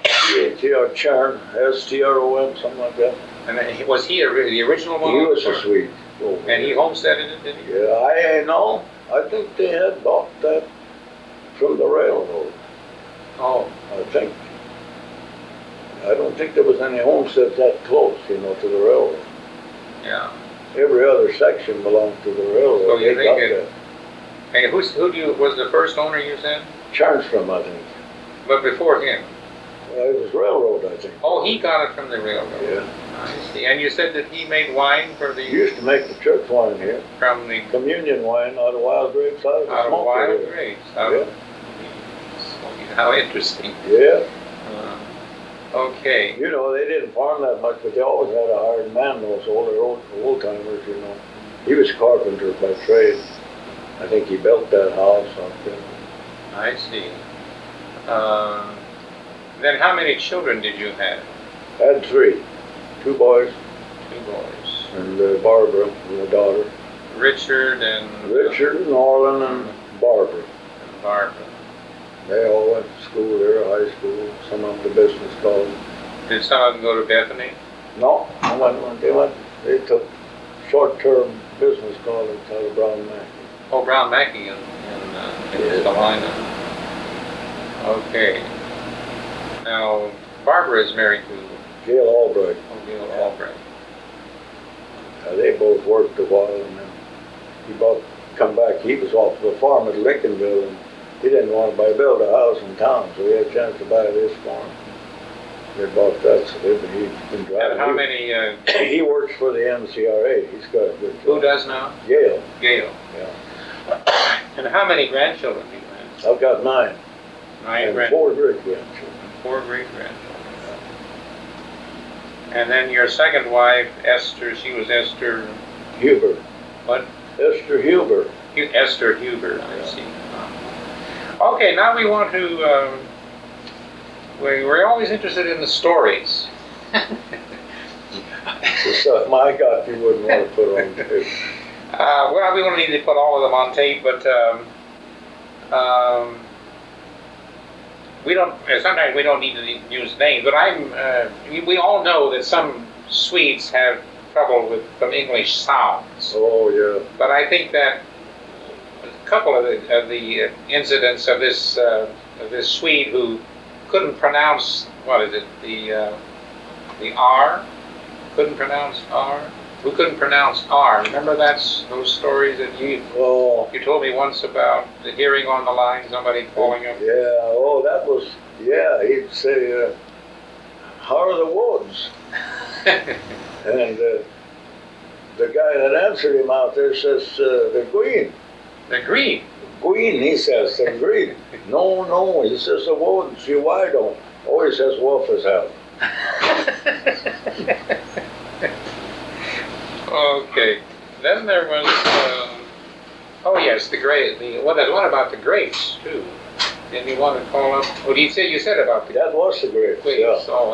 C-H-A-R, Chern, S-T-R-O-N, something like that. And was he the original one? He was a Swede. And he homesteaded it, did he? Yeah, I think they had bought that from the railroad. Oh. I don't think there was any homesteads that close, you know, to the railroad. Yeah. Every other section belonged to the railroad. So you think it... And was the first owner you said? Chernstrom, I think. But before him? It was railroad, I think. Oh, he got it from the railroad. Yeah. I see. And you said that he made wine for the... He used to make the church wine here. From the... Communion wine out of wild grapes out of the Smoky. Out of wild grapes. Yeah. Smoky. How interesting. Yeah. Okay. You know, they didn't farm that much, but they always had a hired man, those old-timers, you know. He was a carpenter by trade. I think he built that house out there. I see. Then how many children did you have? I had 3. 2 boys. 2 boys. And Barbara, my daughter. Richard and Orlin, and Barbara. And Barbara. They all went to school there, high school, some of them to business college. Did some of them go to Bethany? No, they took short-term business college out of Brown Mac. Oh, Brown Mackey in Carolina. Okay. Now, Barbara is married to Gail Albright. Gail Albright. They both worked a while, and then he come back. He was off the farm at Lincolnville, and he didn't want to build a house in town, so he had a chance to buy this farm. They bought that, so he's been driving. And how many? He works for the NCRA. He's got a good job. Who does now? Gail. Gail. Yeah. And how many grandchildren do you have? I've got 9. 9 and grandchildren. 4 great-grandchildren. 4 great-grandchildren. And then your second wife, Esther, she was Esther... Huber. What? Esther Huber. Esther Huber, I see. Okay, now we want to... we're always interested in the stories. The stuff my God you wouldn't want to put on tape. Well, we don't need to put all of them on tape, but we don't. Sometimes we don't need to use names. But we all know that some Swedes have trouble with some English sounds. Oh yeah. But I think that a couple of the incidents of this Swede who couldn't pronounce, what is it, the R? Couldn't pronounce R? Who couldn't pronounce R? Remember those stories that you told me once about the hearing on the line, somebody calling him? Yeah, oh that was, yeah, he'd say, how are the woods? And the guy that answered him out there says, they're green. They're green? Green, he says, they're green. No, he says, the woods, you why don't? Oh, he says, wolf is out. Okay. Then there was, oh yes, what about the grapes too? Didn't you want to call up? What did you said about the That was the grapes, grapes? yeah. Oh,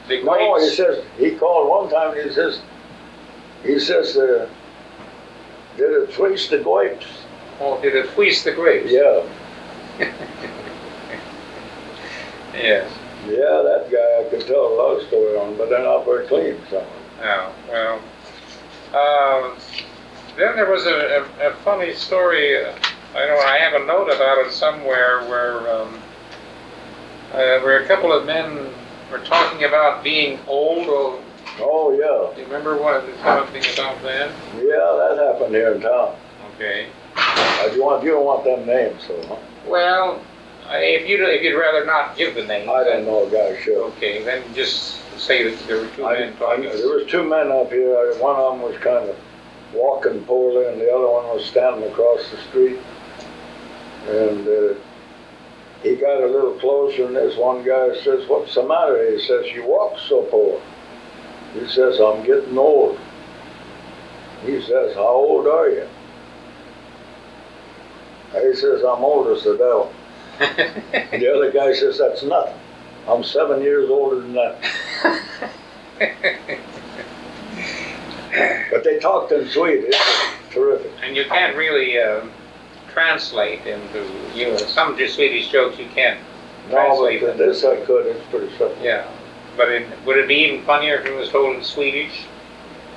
the grapes. No, he says, he called one time, he says, did it fleece the grapes? Oh, did it fleece the grapes? Yeah. Yes. Yeah, that guy I could tell a love story on, but they're not very clean, some. Oh, well. Then there was a funny story, I have a note about it somewhere, where a couple of men were talking about being old. Oh, yeah. Do you remember something about that? Yeah, that happened here in town. Okay. You don't want them names, so, huh? Well, if you'd rather not give the names. I don't know a guy sure. Okay, then just say that there were 2 men talking. There was 2 men up here. One of them was kind of walking poorly, and the other one was standing across the street. And he got a little closer, and this one guy says, "What's the matter?" He says, "You walk so poor." He says, "I'm getting old." He says, "How old are you?" He says, "I'm old as the devil." And the other guy says, "That's nothing. I'm 7 years older than that." But they talked in Swedish. It's terrific. And you can't really translate into, some Swedish jokes you can't translate. No, but this I could. It's pretty simple. Yeah. But would it be even funnier if it was told in Swedish?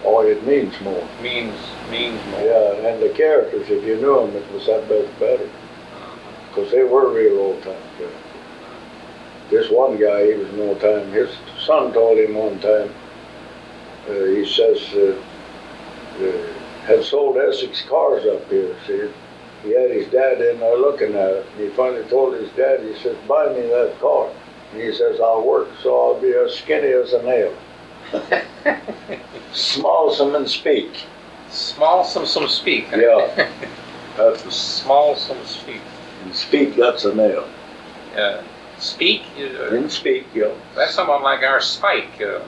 Oh, it means more. Means more. Yeah, and the characters, if you knew them, it was that bit better. Because they were real old-time characters. This one guy, he was an old-time. His son told him one time, he says, had sold Essex cars up here, see. He had his dad in there looking at it. And he finally told his dad, he says, "Buy me that car." And he says, "I'll work so I'll be as skinny as a nail." Smallsome and speak. Smallsome speak. Yeah. That's Smallsome speak. and speak, that's a nail. Speak? And speak, yeah. That's somewhat like our spike. Yeah.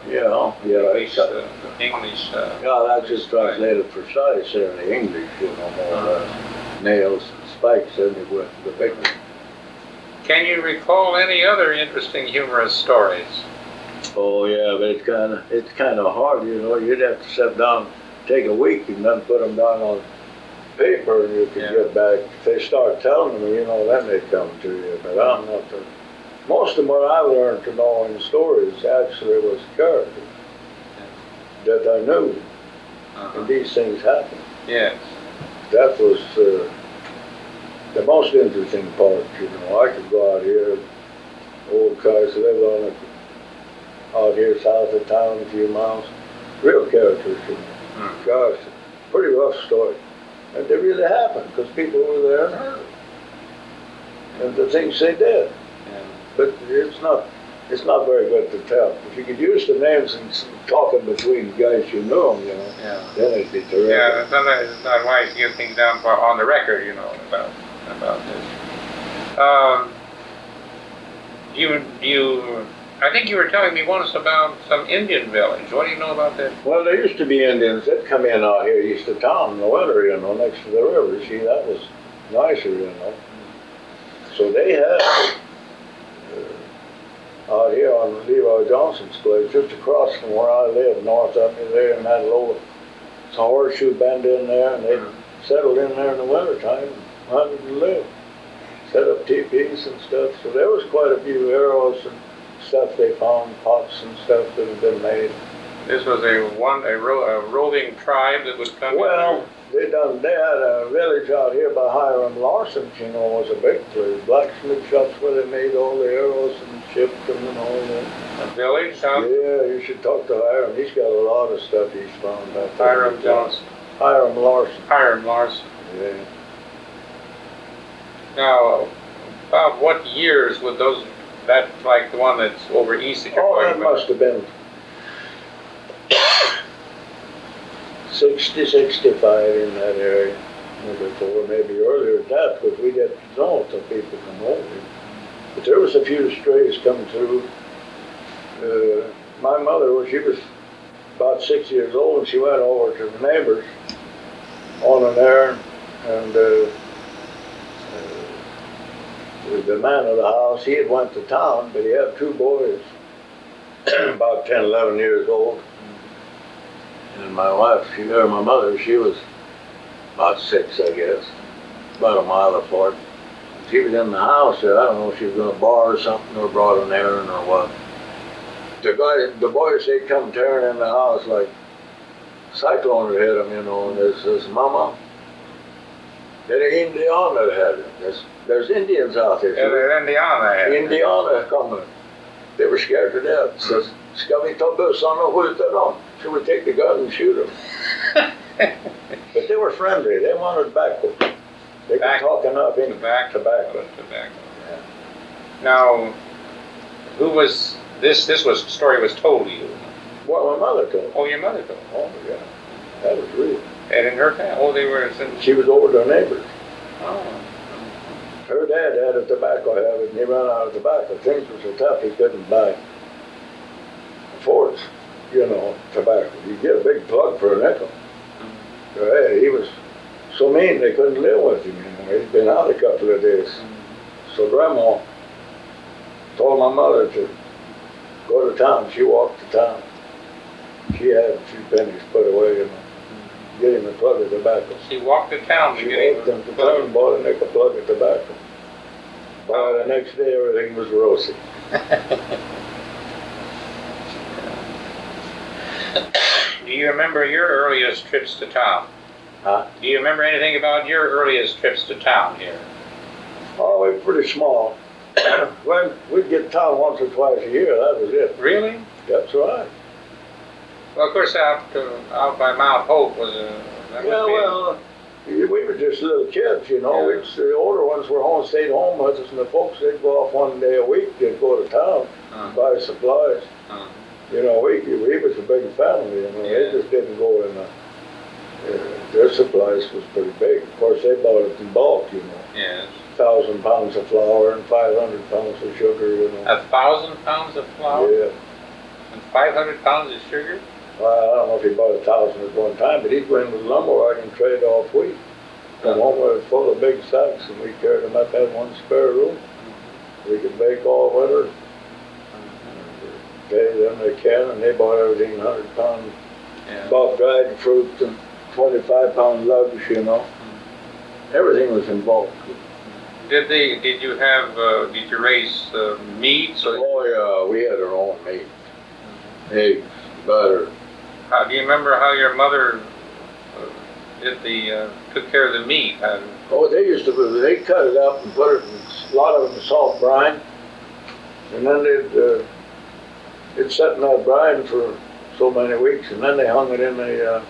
English. Yeah, that's just translated precise there in the English, more nails and spikes anyway, the big one. Can you recall any other interesting humorous stories? Oh yeah, but it's kind of hard, You'd have to sit down, take a week, and then put them down on paper, and you can get back. If they start telling them, then they come to you. But I'm not. Most of what I learned to know in stories actually was characters that I knew. and these things happen. Yes. That was the most interesting part, you know. I could go out here, old cars lived on it, out here south of town a few miles. Real characters, you know. Gosh, pretty rough story. And they really happened, because people were there and heard it. And the things they did. Yeah. But it's not very good to tell. If you could use the names and talking between guys you know, you know, Yeah. then it'd be terrific. Yeah, sometimes it's not wise to get things down on the record, you know, about this. I think you were telling me once about some Indian village. What do you know about that? Well, there used to be Indians that come in out here east of town in the winter, you know, next to the river. See, that was nicer, you know. So they had out here on Leroy Johnson's place, just across from where I live, north of me there, in that little horseshoe bend in there, and they settled in there in the wintertime and hunted and lived. Set up teepees and stuff. So there was quite a few arrows and stuff they found, pots and stuff that had been made. This was a roving tribe that would come Well, they had a village out here by Hiram Larson's, you know, was a big place. Blacksmith shops where they made all the arrows and shipped them and all that. a village, huh? Yeah, you should talk to Hiram. He's got a lot of stuff he's found out there. Hiram Johnson. Hiram Larson. Hiram Larson. Yeah. Now, about what years would that like the one that's over east that you're Oh, talking that about? must have been 60, 65 in that area. Before, maybe earlier than that, because we didn't know until people come over. But there was a few strays coming through. My mother, she was about 6 years old, and she went over to the neighbors on an errand, and the man of the house, he had went to town, but he had two boys, about 10, 11 years old. And my wife, my mother, she was about 6, I guess, about a mile apart. She was in the house there. I don't know if she was going to borrow something or brought an errand or what. The boys, they come tearing in the house like cyclone had hit them, you know, and they says, Mama, they're Indiana had it. There's Indians out there. Yeah, they're Indiana. Indiana coming. They were scared to death. Says, ska vi ta bussarna och skjuta dem? Should we take the gun and shoot them? But they were friendly. They wanted tobacco. They could talk enough in tobacco. Yeah. Now, who was this? Story was told to you. What my mother told. Oh, your mother told. Oh yeah, that was real. And in her family, they were. She was over to her neighbors. Oh. Her dad had a tobacco habit, and he ran out of tobacco. Things were so tough he couldn't buy forts, you know, tobacco. You get a big plug for a nickel. So, hey, he was so mean they couldn't live with him. You know, he'd been out a couple of days. So Grandma told my mother to go to town. She walked to town. She had a few pennies put away, you know. Get him a plug of tobacco. She walked to town to get him to town and bought a nickel plug of tobacco. By the next day, everything was rosy. Do you remember your earliest trips to town? Huh? Do you remember anything about your earliest trips to town here? Oh, we were pretty small. When we'd get to town once or twice a year, that was it. Really? That's right. Well, of course, out by Mount Hope was we were just little kids, you know. Yeah. The older ones were home, stayed home with us, and the folks, they'd go off one day a week. They'd go to town, buy supplies. You know, we was a big family, you know. Yeah. They just didn't go in their supplies was pretty big. Of course, they bought it in bulk, you know. Yes. 1,000 pounds of flour and 500 pounds of sugar, you know. 1,000 pounds of flour? Yeah. And 500 pounds of sugar? Well, I don't know if he bought 1,000 at one time, but he'd go in with a lumber wagon and trade off wheat. Come home with it full of big sacks, and we carried them up, had one spare room. We could bake all winter. Pay them they can, and they bought everything 100 pounds. Yeah. Bought dried fruit and 25-pound lugs, you know. Everything was in bulk. Did you raise meat? So Oh yeah, we had our own meat. Eggs, butter. do you remember how your mother took care of the meat? Oh, they cut it up and put it in, a lot of them in salt brine, and then it'd set in that brine for so many weeks, and then they hung it in the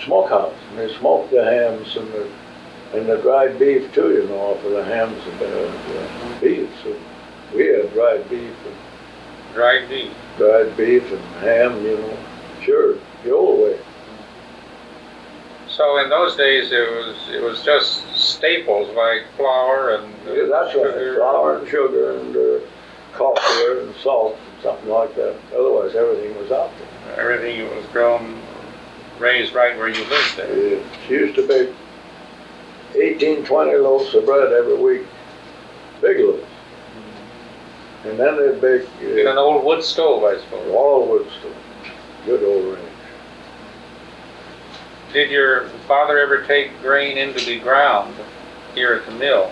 smokehouse, and they smoked the hams and the dried beef too, you know, off of the hams and the beef. So we had dried beef and ham, you know, sure, the old way. So in those days, it was just staples like flour and Yeah, that's sugar. right, flour and sugar and coffee and salt and something like that. Otherwise, everything was out there. Everything was raised right where you lived there. She used to bake 18, 20 loaves of bread every week, big loaves. And then they'd bake In an old wood stove, I suppose. all wood stove, good old range. Did your father ever take grain into the ground here at the mill?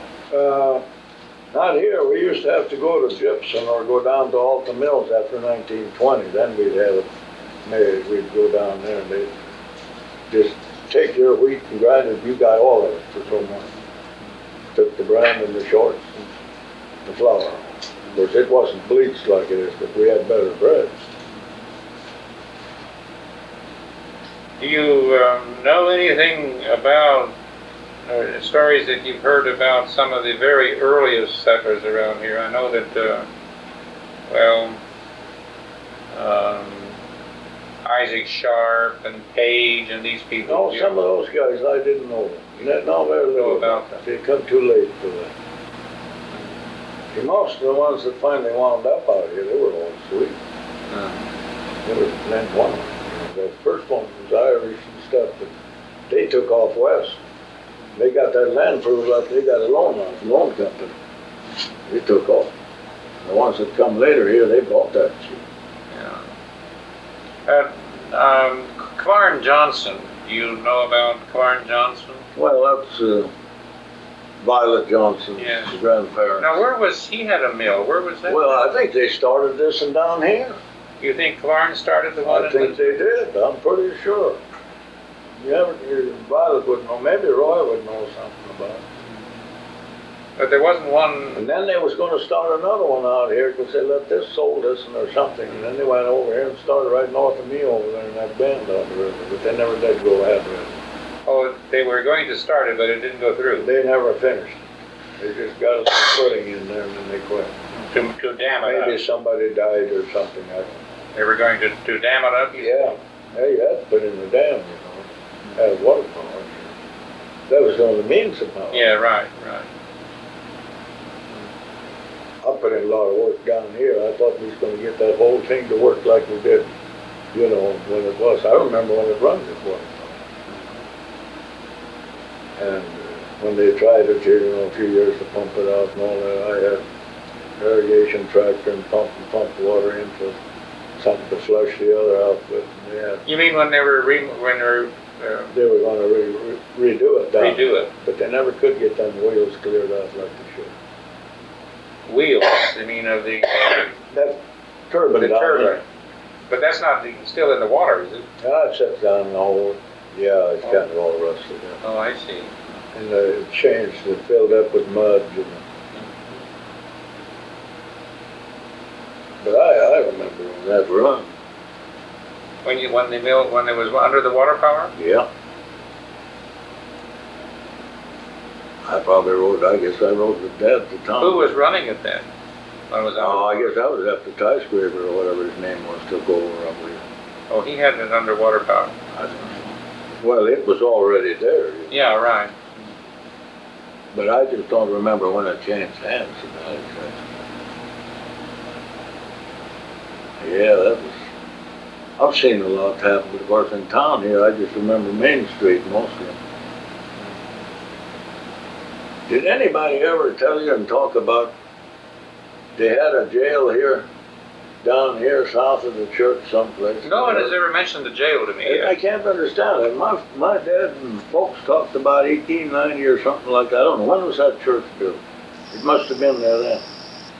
Not here. We used to have to go to Gibson or go down to Alta Mills after 1920. Then we'd have it made. We'd go down there and they'd just take your wheat and grind it. You got all of it for so much. Took the bran and the shorts and the flour. Of course, it wasn't bleached like it is, but we had better bread. Do you know anything about stories that you've heard about some of the very earliest settlers around here? I know that, Isaac Sharp and Page and these people. No, some of those guys I didn't know. No, very little about that. They come too late for that. See, most of the ones that finally wound up out here, they were all Swedish. There was one. The first one was Irish and stuff, but they took off west. They got that land for up. They got a loan company. They took off. The ones that come later here, they bought that shit. Yeah. Clarn Johnson. Do you know about Clarn Johnson? Well, that's Violet Johnson's grandparents. Now, where was he had a mill? Where was that? Well, I think they started this one down here. You think Clarn started the one? I think they did. I'm pretty sure. Violet would know. Maybe Roy would know something about it. But there wasn't one. And then they was going to start another one out here because they let this sold this and or something. And then they went over here and started right north of me over there in that bend on the river. But they never did go ahead with it. Oh, they were going to start it, but it didn't go through. They never finished. They just got some footing in there and then they quit. To dam it up. Maybe somebody died or something. I don't know. They were going to dam it up? Yeah. You had to put in the dam, you know. Had water power. That was the only means of power. Yeah, right. I put in a lot of work down here. I thought we was going to get that whole thing to work like we did, you know, when it was. I remember when it run before. And when they tried it here, you know, a few years to pump it out and all that, I had irrigation tractor and pump water into something to flush the other out with. You mean when they were they were going to redo it down. Redo it. But they never could get them wheels cleared out like they should. Wheels? You mean of the that turbine? The turbine. But that's not still in the water, is it? It sits down in the hole. Yeah, it's kind of all rusted out. Oh, I see. And it changed. It filled up with mud. You know. But I remember when that run. When it was under the water power? Yeah. I guess I rode with Dad at the time. Who was running it then? When was that? Oh, I guess that was after Ty Scraper or whatever his name was took over up here. Oh, he had an underwater power. I don't know. Well, it was already there. You know. Yeah, right. But I just don't remember when it changed hands. Yeah, that was. I've seen a lot happen, but of course in town here, I just remember Main Street mostly. Did anybody ever tell you and talk about they had a jail here, down here south of the church someplace? No one has ever mentioned the jail to me. I can't understand it. My dad and folks talked about 1890 or something like that. I don't know. When was that church built? It must have been there then.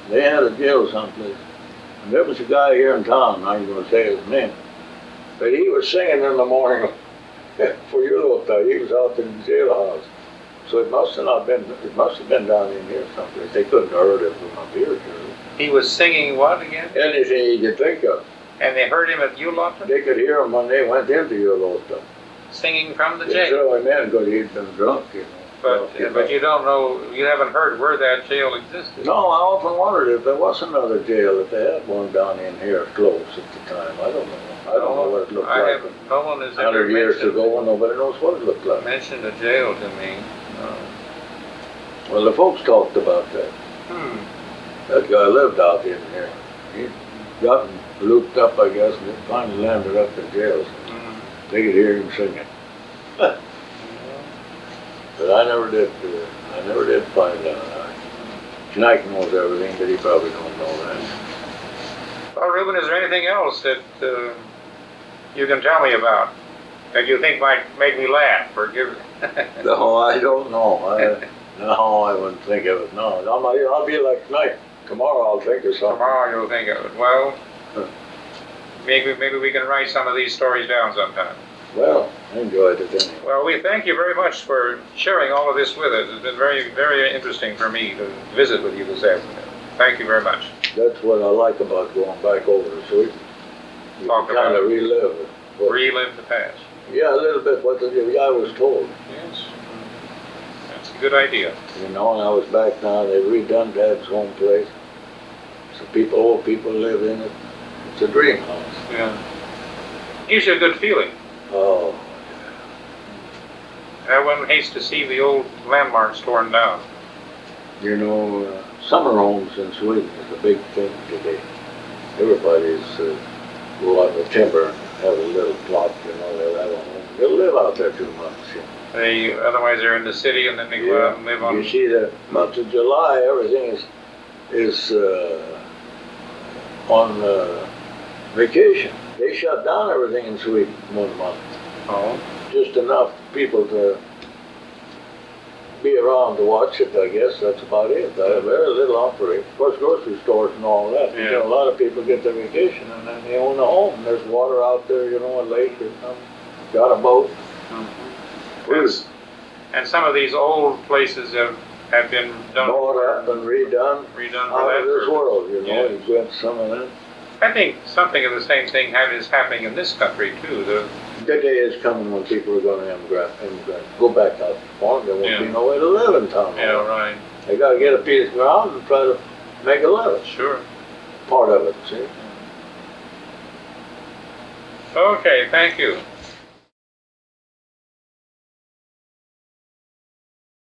They had a jail someplace. And there was a guy here in town, I'm going to say his name, but he was singing in the morning. For your little time, he was out in the jailhouse. So it must have not been, it must have been down in here someplace. They couldn't have heard it from up here, surely. He was singing what again? Anything you could think of. And they heard him at Ulaughter? They could hear him when they went into Ulaughter. Singing from the They jail? certainly meant because he'd been drunk, you know. But you don't know, you haven't heard where that jail existed? No, I often wondered if there was another jail, if they had one down in here close at the time. I don't know. I don't know what it looked like. No one has ever 100 years mentioned, ago, nobody knows what it looked like. mentioned a jail to me. Well, the folks talked about that. That guy lived out in here. He got looped up, I guess, and finally landed up in jail. So they could hear him singing. But I never did find out. Schneik knows everything, but he probably don't know that. Well, Reuben, is there anything else that you can tell me about that you think might make me laugh or give? No, I don't know. No, I wouldn't think of it. No, I'll be like Schneik. Tomorrow I'll think of something. Tomorrow you'll think of it. Well, maybe we can write some of these stories down sometime. Well, I enjoyed it anyway. Well, we thank you very much for sharing all of this with us. It's been very, very interesting for me to visit with you this afternoon. Thank you very much. That's what I like about going back over to Sweden. You Talk kind about of relive it. relive the past. Yeah, a little bit what the guy was told. Yes, that's a good idea. You know, and I was back now, they've redone Dad's home place. So old people live in it. It's a dream house. Yeah. Gives you a good feeling. Oh, One hates to see the old landmarks torn down. you know, summer homes in Sweden is a big thing today. Everybody's go out in the timber and have a little plot, you know, they'll have a home. They'll live out there 2 months, you know. Otherwise they're in the city and then they go out and live on. You see, the month of July, everything is on vacation. They shut down everything in Sweden 1 month. Oh. Just enough people to be around to watch it, I guess. That's about it. Very little operate. Of course, grocery stores and all that. Yeah. You know, a lot of people get their vacation and then they own a home. There's water out there, you know, a lake or something. Got a boat. And some of these old places have been done. Bought up and redone. Redone for Out that of this purpose. world, you know. Yeah. You get some of that. I think something of the same thing is happening in this country too. The day is coming when people are going to immigrate. Go back out to farm. There won't be Yeah. no way to live in town. Yeah, right. They got to get a piece of ground and try to make a living. Sure. Part of it, see. Okay, thank you.